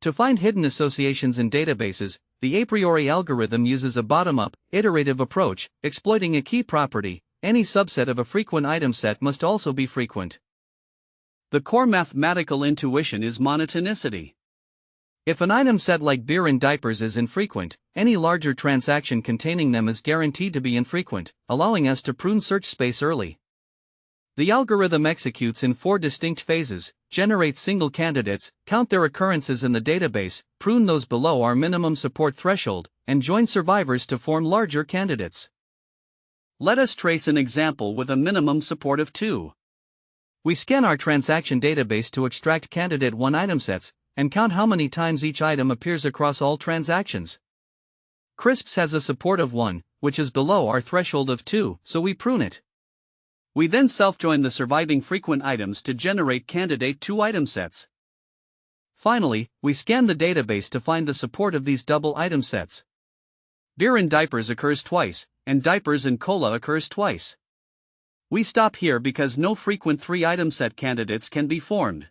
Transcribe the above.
To find hidden associations in databases, the Apriori algorithm uses a bottom-up, iterative approach, exploiting a key property: any subset of a frequent item set must also be frequent. The core mathematical intuition is monotonicity. If an item set like beer in diapers is infrequent, any larger transaction containing them is guaranteed to be infrequent, allowing us to prune search space early. The algorithm executes in 4 distinct phases: generate single candidates, count their occurrences in the database, prune those below our minimum support threshold, and join survivors to form larger candidates. Let us trace an example with a minimum support of 2. We scan our transaction database to extract candidate 1 itemsets, and count how many times each item appears across all transactions. Crisps has a support of 1, which is below our threshold of 2, so we prune it. We then self-join the surviving frequent items to generate candidate 2 item sets. Finally, we scan the database to find the support of these double item sets. Beer in diapers occurs twice, and diapers in cola occurs twice. We stop here because no frequent 3 item set candidates can be formed.